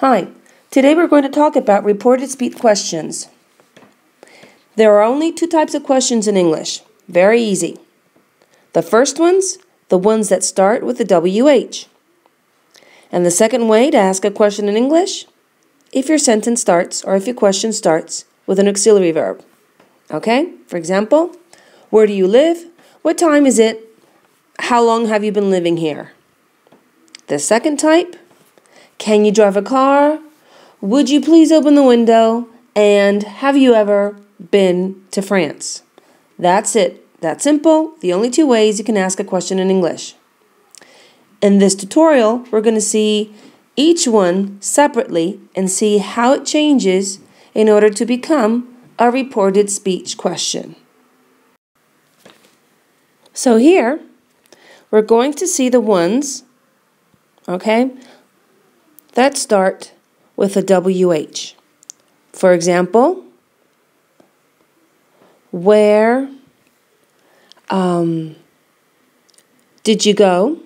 Hi, today we're going to talk about reported speech questions. There are only two types of questions in English. Very easy. The first one's the ones that start with the WH. And the second way to ask a question in English, if your sentence starts or if your question starts with an auxiliary verb. Okay? For example, where do you live? What time is it? How long have you been living here? The second type, can you drive a car? Would you please open the window? And have you ever been to France? That's it. That's simple. The only two ways you can ask a question in English. In this tutorial, we're going to see each one separately and see how it changes in order to become a reported speech question. So here, we're going to see the ones, okay, that start with a WH. For example, where did you go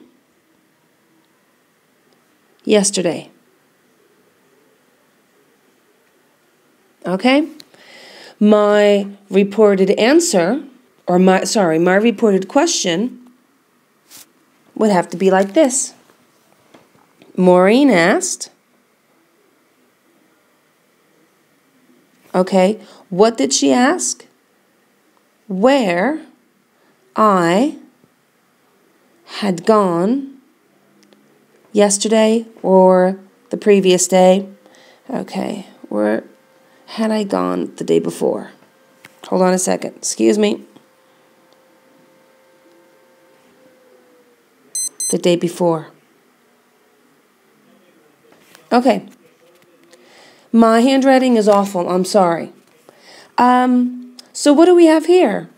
yesterday? Okay? My reported answer, or my reported question would have to be like this. Maureen asked, okay, what did she ask? Where I had gone yesterday or the previous day. Okay, where had I gone the day before? Hold on a second, excuse me. The day before. Okay. My handwriting is awful. I'm sorry. So what do we have here?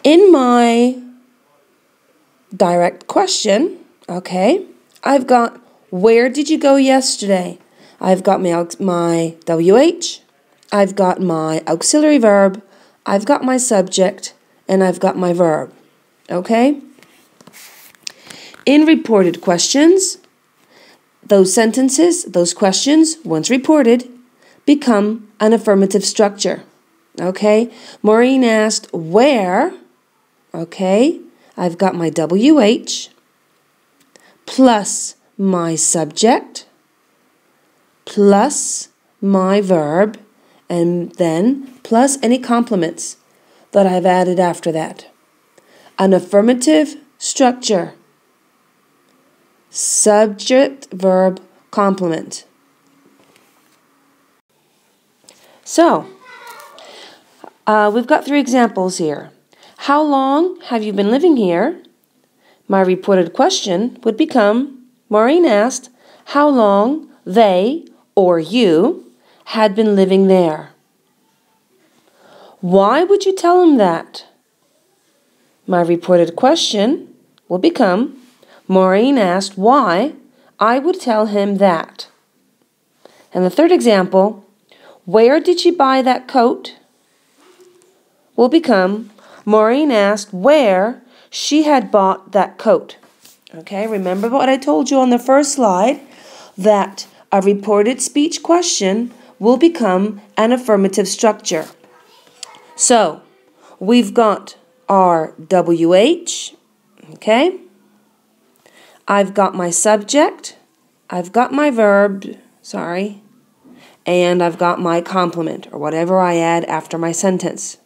In my direct question, okay, I've got where did you go yesterday? I've got my WH, I've got my auxiliary verb, I've got my subject, and I've got my verb. Okay? In reported questions, those sentences, those questions, once reported, become an affirmative structure. Okay? Maureen asked, where? Okay? I've got my WH plus my subject plus my verb and then plus any complements that I've added after that. An affirmative structure. Subject, verb, complement. So, we've got three examples here. How long have you been living here? My reported question would become, Maureen asked, how long they, or you, had been living there. Why would you tell him that? My reported question will become, Maureen asked why I would tell him that. And the third example, where did she buy that coat? Will become, Maureen asked where she had bought that coat. Okay, remember what I told you on the first slide, that a reported speech question will become an affirmative structure. So, we've got our WH, okay? I've got my subject, I've got my verb, and I've got my complement, or whatever I add after my sentence.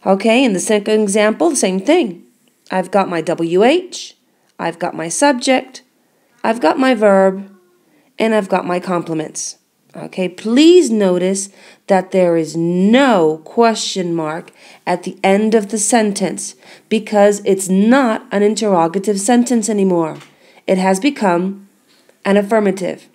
Okay, in the second example, the same thing. I've got my WH, I've got my subject, I've got my verb, and I've got my complements. Okay, please notice that there is no question mark at the end of the sentence because it's not an interrogative sentence anymore. It has become an affirmative.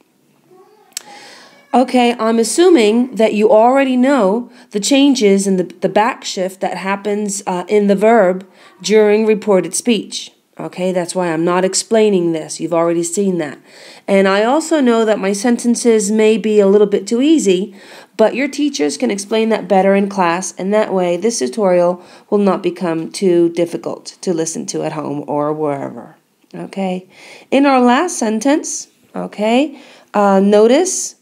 Okay, I'm assuming that you already know the changes in the back shift that happens in the verb during reported speech. Okay, that's why I'm not explaining this. You've already seen that. And I also know that my sentences may be a little bit too easy, but your teachers can explain that better in class, and that way this tutorial will not become too difficult to listen to at home or wherever. Okay, in our last sentence, Okay, notice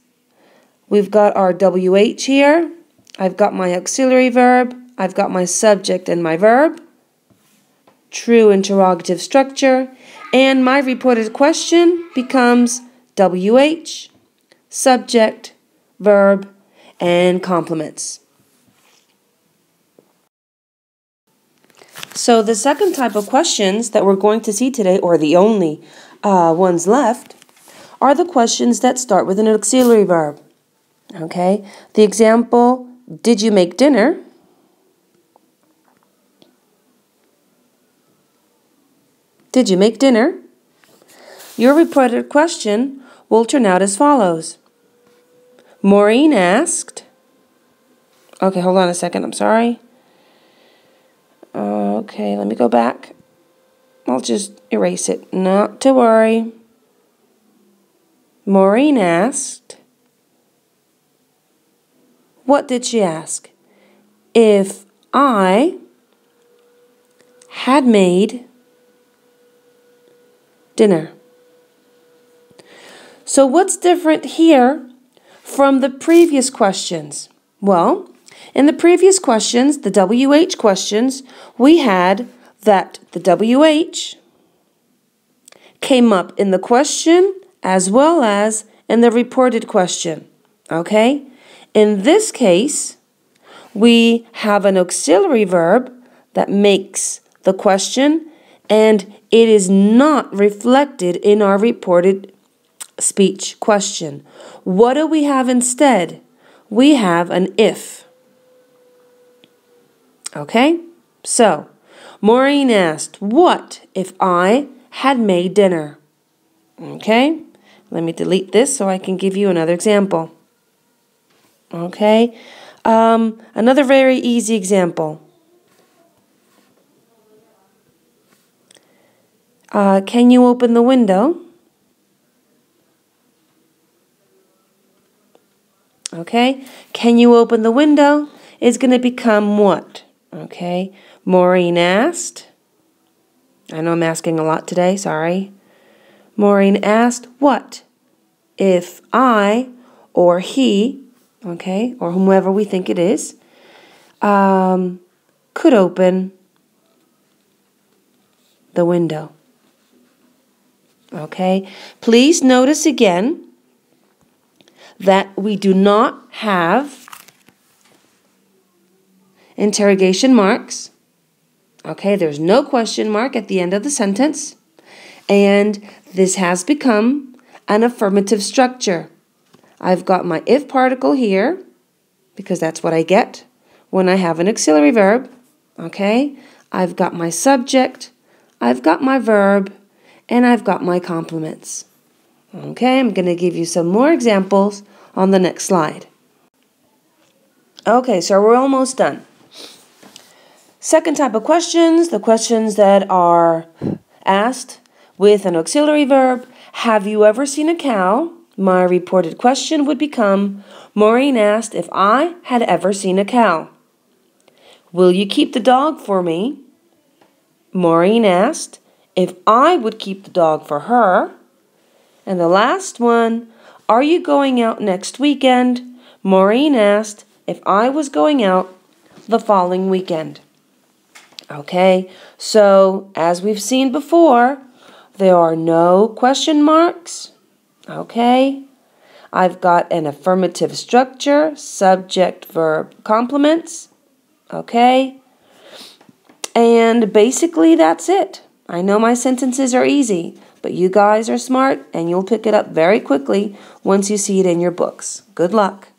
we've got our WH here. I've got my auxiliary verb. I've got my subject and my verb. True interrogative structure. And my reported question becomes WH, subject, verb, and complements. So the second type of questions that we're going to see today, or the only ones left, are the questions that start with an auxiliary verb. Okay, the example, did you make dinner? Did you make dinner? Your reported question will turn out as follows. Maureen asked, okay, hold on a second, I'm sorry. Okay, let me go back. I'll just erase it, not to worry. Maureen asked, what did she ask? If I had made dinner. So what's different here from the previous questions? Well, in the previous questions, the WH questions, we had that the WH came up in the question as well as in the reported question. Okay? In this case, we have an auxiliary verb that makes the question, and it is not reflected in our reported speech question. What do we have instead? We have an if. Okay? So, Maureen asked, what if I had made dinner? Okay? Let me delete this so I can give you another example. Okay? Another very easy example. Can you open the window? Okay? Can you open the window is going to become what? Okay? Maureen asked. I know I'm asking a lot today, sorry. Maureen asked, what if I or he, okay, or whomever we think it is, could open the window? Okay, please notice again that we do not have interrogation marks. Okay, there's no question mark at the end of the sentence. And this has become an affirmative structure. I've got my if particle here, because that's what I get when I have an auxiliary verb. Okay, I've got my subject, I've got my verb, and I've got my complements. Okay, I'm going to give you some more examples on the next slide. Okay, so we're almost done. Second type of questions, the questions that are asked with an auxiliary verb. Have you ever seen a cow? My reported question would become, Maureen asked if I had ever seen a cow. Will you keep the dog for me? Maureen asked if I would keep the dog for her. And the last one, are you going out next weekend? Maureen asked if I was going out the following weekend. Okay, so as we've seen before, there are no question marks. Okay, I've got an affirmative structure, subject, verb, complements. Okay, and basically that's it. I know my sentences are easy, but you guys are smart and you'll pick it up very quickly once you see it in your books. Good luck.